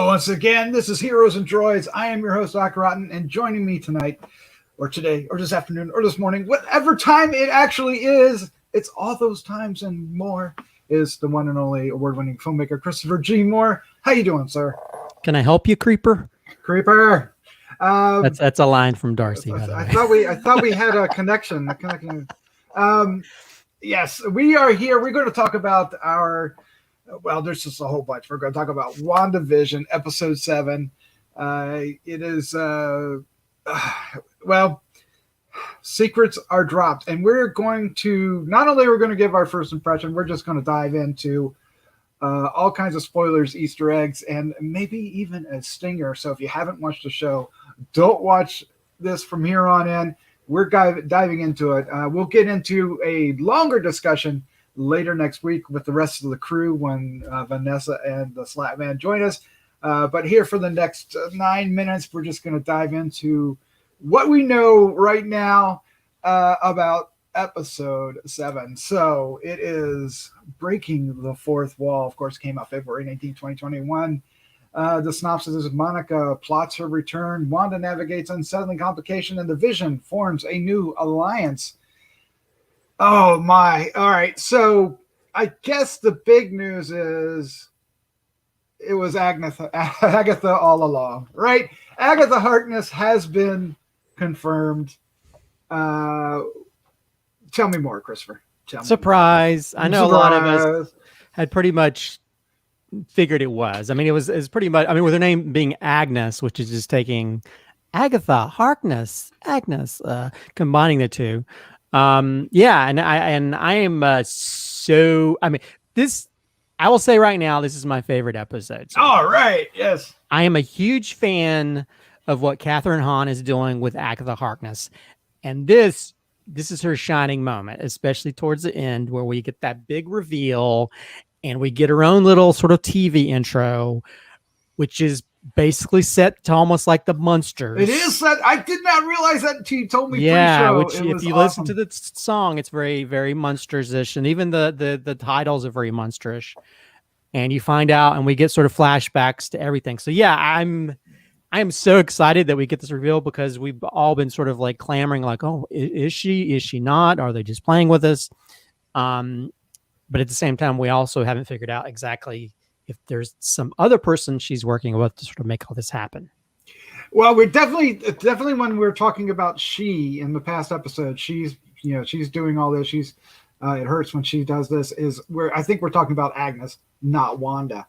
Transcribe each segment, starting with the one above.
once again, this is Heroes and Droids. I am your host, Dr. Rotten, and joining me tonight, or today, or this afternoon, or this morning, whatever time it actually is, it's all those times and more, is the one and only award-winning filmmaker, Christopher G. Moore. How you doing, sir? Can I help you, Creeper? Creeper. That's a line from Darcy. I thought we had a connection. Yes, we are here. We're going to talk about there's just a whole bunch. We're going to talk about WandaVision, episode 7. It is, secrets are dropped. And we're going to, not only we're going to give our first impression, we're just going to dive into all kinds of spoilers, Easter eggs, and maybe even a stinger. So if you haven't watched the show, don't watch this from here on in. We're diving into it. We'll get into a longer discussion later next week with the rest of the crew when Vanessa and the Slapman join us. But here for the next 9 minutes, we're just going to dive into what we know right now about episode 7. So it is Breaking the Fourth Wall. Of course, came out February 19, 2021. The synopsis is Monica plots her return. Wanda navigates unsettling complication, and the Vision forms a new alliance. Oh my. All right. So I guess the big news is it was Agatha all along, right? Agatha Harkness has been confirmed. Tell me more, Christopher. Surprise. I know a lot of us had pretty much figured it was. I mean, it was pretty much, I mean, with her name being Agnes, which is just taking Agatha Harkness, Agnes, combining the two. And I am so, I mean, this, I will say right now, this is my favorite episode. So all right. Yes. I am a huge fan of what Catherine Hahn is doing with Agatha Harkness. And this is her shining moment, especially towards the end where we get that big reveal and we get her own little sort of TV intro, which is basically set to almost like the Munsters. It is set. I did not realize that until you told me. Yeah, which if you listen to the song, it's very, very Munsters-ish, and even the titles are very Munsterish. And you find out, and we get sort of flashbacks to everything. So yeah, I am so excited that we get this reveal because we've all been sort of like clamoring, like, oh, is she? Is she not? Are they just playing with us? But at the same time, we also haven't figured out exactly if there's some other person she's working with to sort of make all this happen. Well, we're definitely when we're talking about she in the past episode, she's doing all this. She's it hurts when she does this. I think we're talking about Agnes, not Wanda.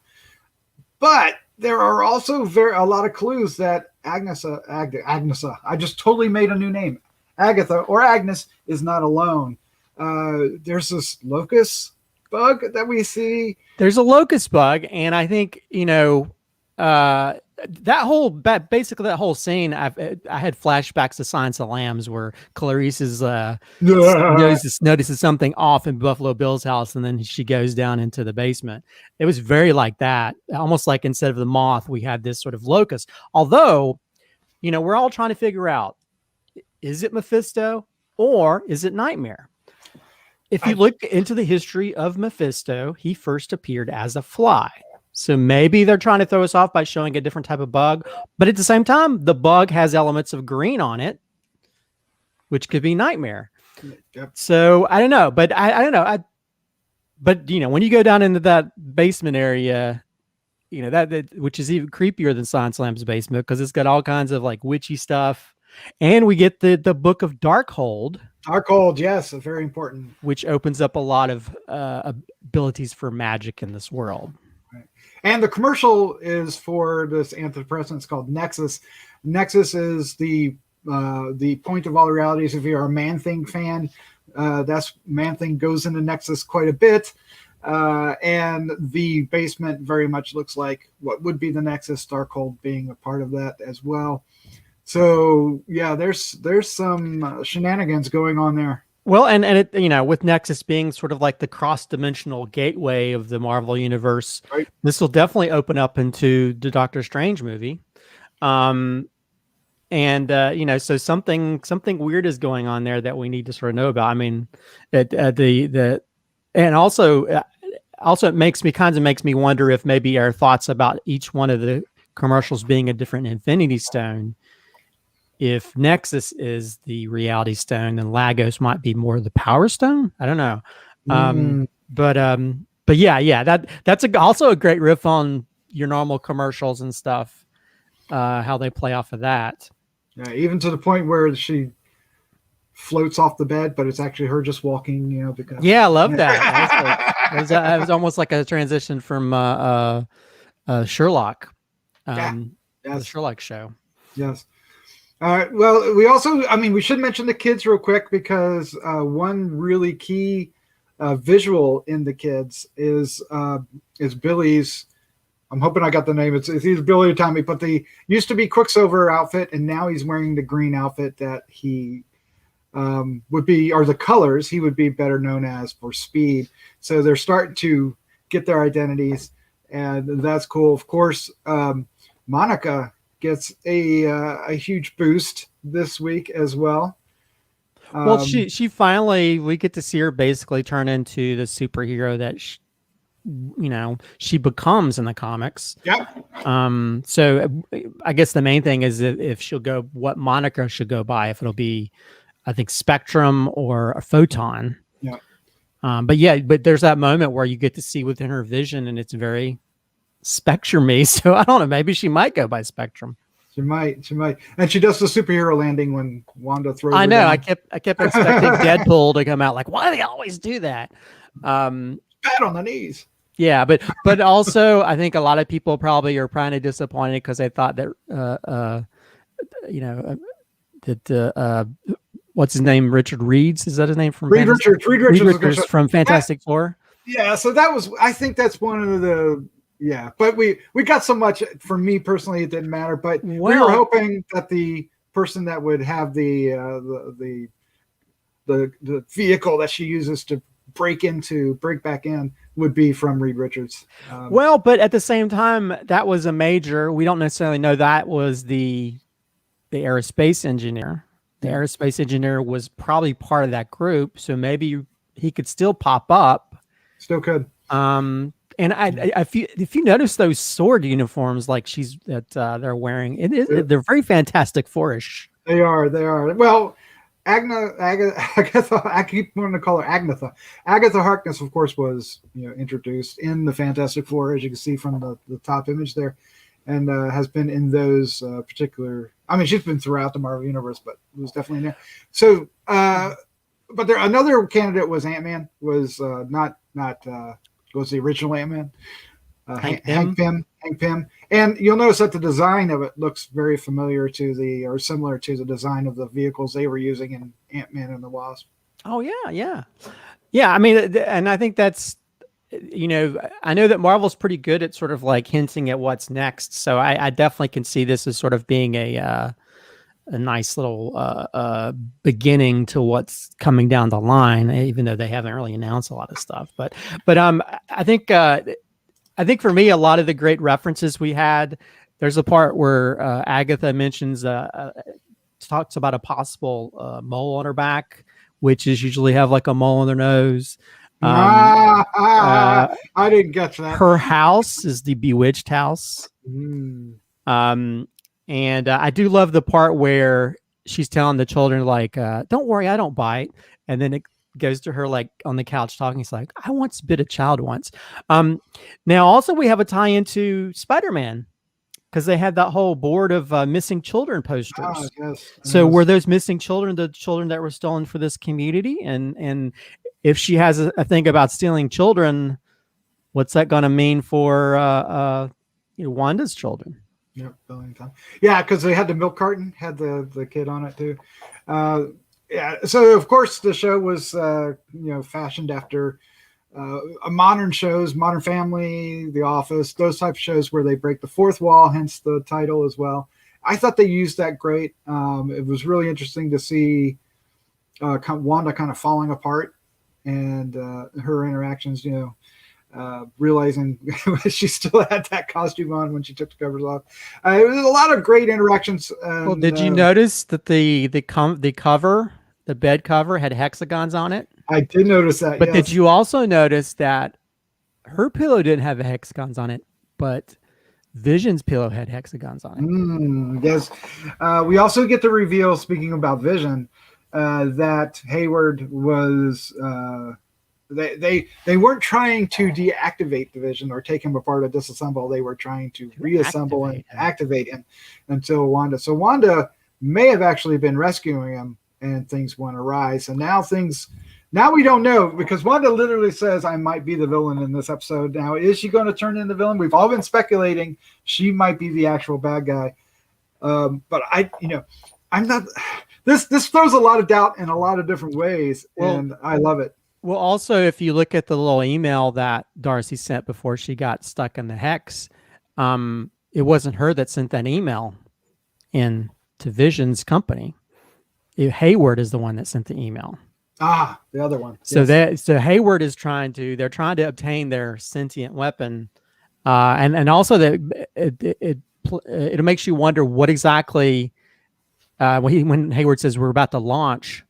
But there are also a lot of clues that Agnes, I just totally made a new name. Agatha or Agnes is not alone. There's this locust bug that we see. There's a locust bug, and I think basically that whole scene. I had flashbacks to Silence of the Lambs where Clarice notices something off in Buffalo Bill's house, and then she goes down into the basement. It was very like that, almost like instead of the moth, we had this sort of locust. Although, we're all trying to figure out: is it Mephisto or is it Nightmare? If you look into the history of Mephisto, he first appeared as a fly. So maybe they're trying to throw us off by showing a different type of bug. But at the same time, the bug has elements of green on it, which could be Nightmare. Yep. So I don't know. But I don't know. But when you go down into that basement area, that which is even creepier than Silence Lamb's basement because it's got all kinds of like witchy stuff. And we get the Book of Darkhold. Darkhold, yes, very important. Which opens up a lot of abilities for magic in this world. Right. And the commercial is for this antidepressant. It's called Nexus. Nexus is the point of all realities. If you're a Man-Thing fan, that's Man-Thing goes into Nexus quite a bit. And the basement very much looks like what would be the Nexus, Darkhold being a part of that as well. So yeah, there's some shenanigans going on there. Well, and it with Nexus being sort of like the cross-dimensional gateway of the Marvel universe, right. This will definitely open up into the Doctor Strange movie. So something weird is going on there that we need to sort of know about. I mean, also it makes me wonder if maybe our thoughts about each one of the commercials being a different Infinity Stone. If Nexus is the Reality Stone, then Lagos might be more the Power Stone. I don't know. But yeah, that's also a great riff on your normal commercials and stuff. How they play off of that. Yeah, even to the point where she floats off the bed, but it's actually her just walking. Because I love that. It was almost like a transition from Sherlock. The Sherlock show. Yes. Well, we should mention the kids real quick because one really key visual in the kids is Billy's. I'm hoping I got the name. It's either Billy or Tommy, but the used to be Quicksilver outfit, and now he's wearing the green outfit that he would be, or the colors he would be better known as for Speed. So they're starting to get their identities, and that's cool. Of course, Monica gets a huge boost this week as well. Well, she finally, we get to see her basically turn into the superhero that she becomes in the comics. Yep. So I guess the main thing is if she'll go, what Monica should go by, if it'll be, I think, Spectrum or a Photon. Yeah. But there's that moment where you get to see within her vision, and it's very Spectrum-y. So I don't know, maybe she might go by Spectrum. She might, and she does the superhero landing when Wanda throws. I know. Down. I kept expecting Deadpool to come out like, why do they always do that? Pat on the knees. Yeah, but also I think a lot of people probably are kind of disappointed because they thought that what's his name? Richard Reeds, is that his name from Reed Richards from Fantastic Four? Yeah, so I think that's one of the. Yeah, but we got so much. For me personally, it didn't matter. But we were hoping that the person that would have the vehicle that she uses to break back in would be from Reed Richards. But at the same time, that was a major. We don't necessarily know that was the aerospace engineer. The aerospace engineer was probably part of that group, so maybe he could still pop up. Still could. And if you notice those sword uniforms like they're wearing, they're very Fantastic Four-ish. They are. Well, Agatha, I keep wanting to call her Agnetha. Agatha Harkness, of course, was introduced in the Fantastic Four, as you can see from the top image there, and has been in those particular. I mean, she's been throughout the Marvel universe, but was definitely in there. So, but another candidate was Ant-Man. Was not. Was the original Ant-Man, Hank Pym, and you'll notice that the design of it looks very similar to the design of the vehicles they were using in Ant-Man and the Wasp. Oh yeah. I mean, and I think that's, I know that Marvel's pretty good at sort of like hinting at what's next, so I definitely can see this as sort of being a nice little beginning to what's coming down the line, even though they haven't really announced a lot of stuff. But I think for me, a lot of the great references we had, there's a part where Agatha mentions talks about a possible mole on her back, which is usually have like a mole on their nose. I didn't get that. Her house is the Bewitched house. And I do love the part where she's telling the children, like, don't worry, I don't bite. And then it goes to her, like, on the couch talking. He's like, I once bit a child once. Now, also, we have a tie into Spider-Man because they had that whole board of missing children posters. Yes. So were those missing children the children that were stolen for this community? And if she has a thing about stealing children, what's that going to mean for Wanda's children? Yep, yeah, because they had the milk carton, had the kid on it too. So of course the show was fashioned after modern shows, Modern Family, The Office, those type of shows where they break the fourth wall, hence the title as well. I thought they used that great. It was really interesting to see Wanda kind of falling apart and her interactions, realizing she still had that costume on when she took the covers off. It was a lot of great interactions. Well, did you notice that the cover, the bed cover, had hexagons on it? I did notice that. But yes. Did you also notice that her pillow didn't have hexagons on it, but Vision's pillow had hexagons on it. Yes. We also get the reveal, speaking about Vision, that Hayward was they weren't trying to deactivate the Vision or take him apart or disassemble. They were trying to reassemble and activate him until Wanda. So Wanda may have actually been rescuing him, and things went awry. So now we don't know, because Wanda literally says, I might be the villain in this episode. Now, is she going to turn into the villain? We've all been speculating she might be the actual bad guy. But I'm not. This throws a lot of doubt in a lot of different ways, and I love it. Well, also, if you look at the little email that Darcy sent before she got stuck in the hex, it wasn't her that sent that email in to Vision's company. Hayward is the one that sent the email. The other one. So so Hayward is they're trying to obtain their sentient weapon, and also that it makes you wonder what exactly when Hayward says we're about to launch.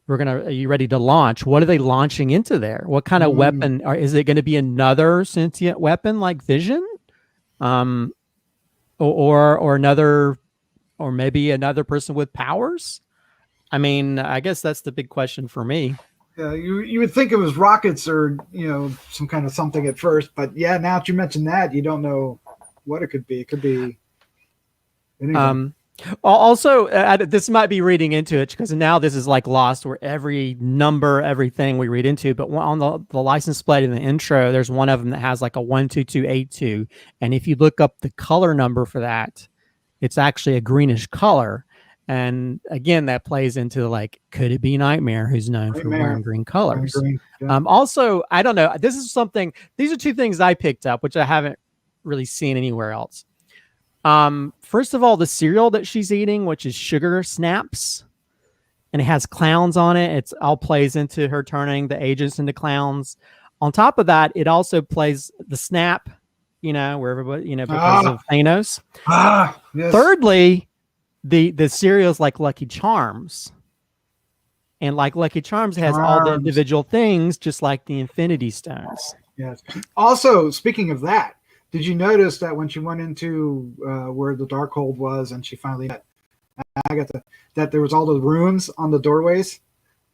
Are you ready to launch? What are they launching into there? What kind of weapon? Is it going to be another sentient weapon like Vision? Or another, or maybe another person with powers? I mean, I guess that's the big question for me. Yeah, you would think it was rockets or, some kind of something at first, but yeah, now that you mentioned that, you don't know what it could be. It could be anything. Also, this might be reading into it, because now this is like Lost, where every number, everything we read into. But on the license plate in the intro, there's one of them that has like a 12282, and if you look up the color number for that, it's actually a greenish color. And again, that plays into like, could it be Nightmare, who's known for wearing green colors? Also, I don't know. These are two things I picked up, which I haven't really seen anywhere else. First of all, the cereal that she's eating, which is Sugar Snaps, and it has clowns on it. It's all plays into her turning the agents into clowns. On top of that, it also plays the snap, where everybody, because of Thanos. Yes. Thirdly, the cereal's like Lucky Charms. And like Lucky Charms has all the individual things, just like the Infinity Stones. Yes. Also, speaking of that, did you notice that when she went into where the Darkhold was, and she finally met Agatha, that there was all the runes on the doorways?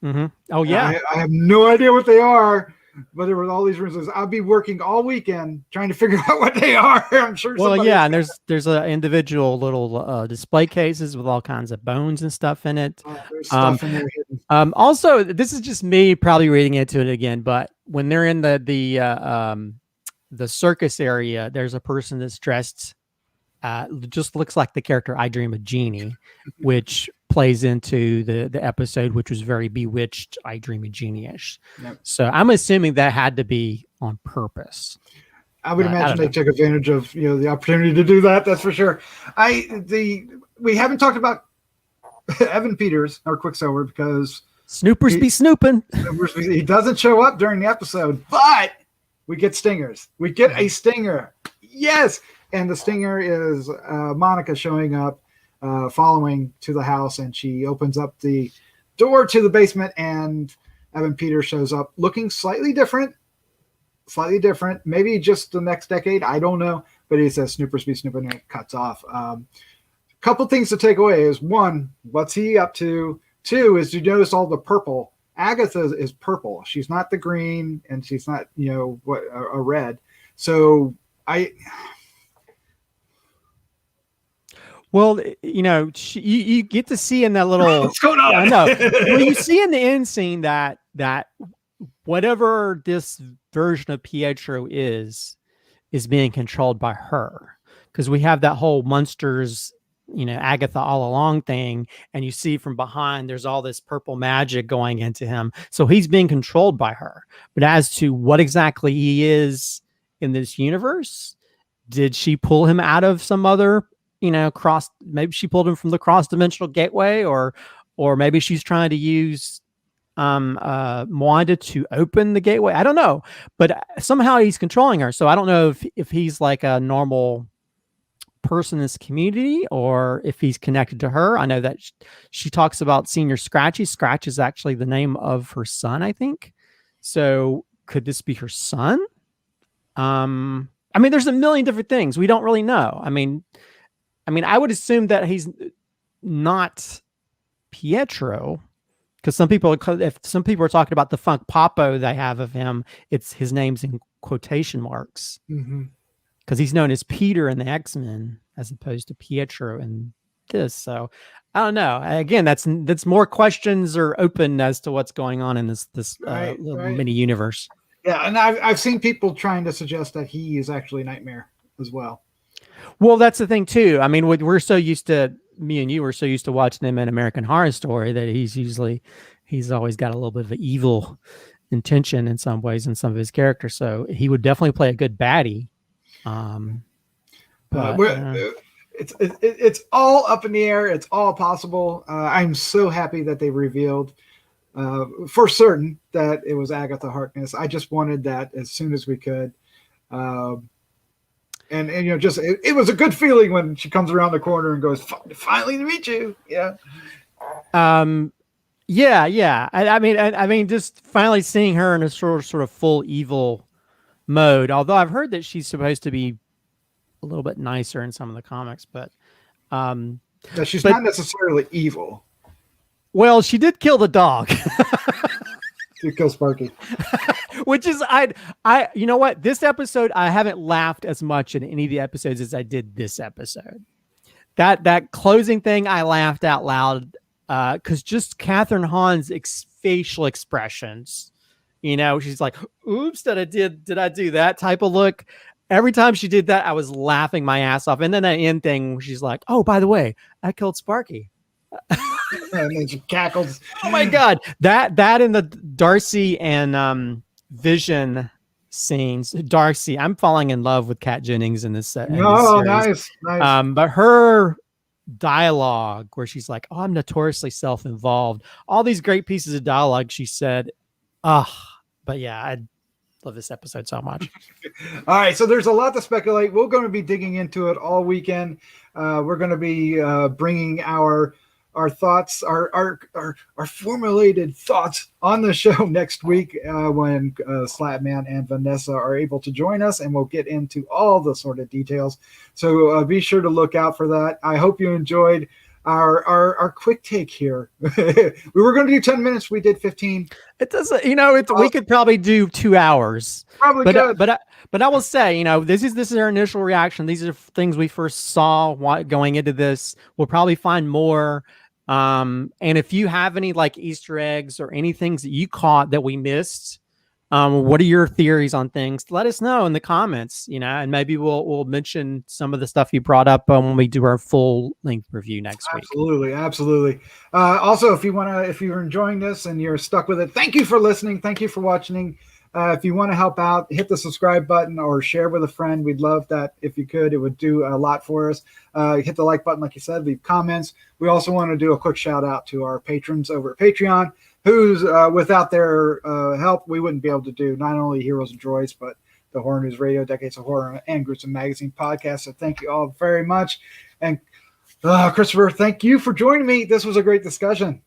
Mm-hmm. Oh yeah. I have no idea what they are, but there were all these runes. I'll be working all weekend trying to figure out what they are. I'm sure. Well, yeah, and there's individual little display cases with all kinds of bones and stuff in it. There's stuff in there hidden. Also, this is just me probably reading into it again, but when they're in the circus area, there's a person that's dressed just looks like the character I Dream of Jeannie, which plays into the episode, which was very Bewitched, I Dream of Jeannie-ish. Yep. So I'm assuming that had to be on purpose. I would imagine they took advantage of the opportunity to do that. That's for sure. We haven't talked about Evan Peters or Quicksilver, because Snoopers be snooping. He doesn't show up during the episode, but we get stingers. We get a stinger. Yes. And the stinger is Monica showing up, following to the house, and she opens up the door to the basement, and Evan Peters shows up looking slightly different, maybe just the next decade. I don't know. But he says Snoopers be snooping, and it cuts off. Couple things to take away is, one, what's he up to? Two is, you notice all the purple. Agatha is purple. She's not the green, and she's not, a red. So well, you get to see in that little. What's going on? I know. Well, you see in the end scene that whatever this version of Pietro is being controlled by her, because we have that whole monsters, Agatha all along thing, and you see from behind there's all this purple magic going into him, so he's being controlled by her. But as to what exactly he is in this universe, did she pull him out of some other maybe she pulled him from the cross-dimensional gateway, or maybe she's trying to use Wanda to open the gateway? I don't know, but somehow he's controlling her. So I don't know if he's like a normal person in this community, or if he's connected to her. I know that she talks about Senior Scratchy. Scratch is actually the name of her son, I think. So could this be her son? I I mean, there's a million different things we don't really know. I mean, I would assume that he's not Pietro, because if some people are talking about the Funk Popo they have of him, it's his name's in quotation marks because he's known as Peter in the X-Men as opposed to Pietro in this. So I don't know. Again, that's more questions are open as to what's going on in this little mini universe. Yeah, and I've seen people trying to suggest that he is actually Nightmare as well. Well, that's the thing too. I mean, we're so used to, me and you were so used to watching him in American Horror Story that he's always got a little bit of an evil intention in some ways in some of his characters. So he would definitely play a good baddie. It's all up in the air. It's all possible. I'm so happy that they revealed for certain that it was Agatha Harkness. I just wanted that as soon as we could. And you know, just it was a good feeling when she comes around the corner and goes, "Finally to meet you." Yeah. Yeah. I mean, just finally seeing her in a sort of full evil mode. Although I've heard that she's supposed to be a little bit nicer in some of the comics, but she's not necessarily evil. Well, she did kill the dog. She killed Sparky. Which is I you know what? This episode I haven't laughed as much in any of the episodes as I did this episode. That closing thing I laughed out loud because just Catherine Hahn's facial expressions. You know, she's like, "Oops, did I do that?" type of look. Every time she did that, I was laughing my ass off. And then that end thing, she's like, "Oh, by the way, I killed Sparky." And then she cackles. Oh my God. That in the Darcy and Vision scenes. Darcy, I'm falling in love with Kat Jennings in this set. Nice. But her dialogue where she's like, "Oh, I'm notoriously self-involved." All these great pieces of dialogue she said. But yeah, I love this episode so much. All right, so there's a lot to speculate. We're going to be digging into it all weekend. We're going to be bringing our thoughts, our formulated thoughts on the show next week when Slapman and Vanessa are able to join us, and we'll get into all the sort of details. So be sure to look out for that. I hope you enjoyed our quick take here. We were going to do 10 minutes. We did 15. It doesn't, we could probably do 2 hours. Probably could. But I will say, this is our initial reaction. These are things we first saw going into this. We'll probably find more. And if you have any like Easter eggs or any things that you caught that we missed, what are your theories on things? Let us know in the comments, and maybe we'll mention some of the stuff you brought up when we do our full length review next week. Absolutely. Also, if you're enjoying this and you're stuck with it, thank you for listening. Thank you for watching. If you want to help out, hit the subscribe button or share with a friend. We'd love that if you could. It would do a lot for us. Hit the like button, like you said, leave comments. We also want to do a quick shout out to our patrons over at Patreon, who's without their help, we wouldn't be able to do not only Heroes and Droids, but the Horror News Radio, Decades of Horror, and Gruesome Magazine podcast. So thank you all very much. And Christopher, thank you for joining me. This was a great discussion.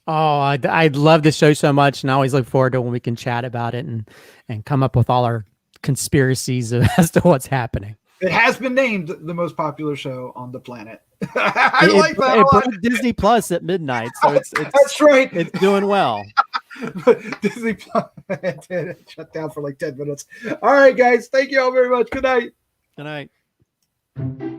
Oh, I love this show so much, and I always look forward to when we can chat about it and come up with all our conspiracies as to what's happening. It has been named the most popular show on the planet. I like that. It broke Disney Plus at midnight, so it's that's right. It's doing well. Disney Plus shut down for like 10 minutes. All right, guys. Thank you all very much. Good night. Good night.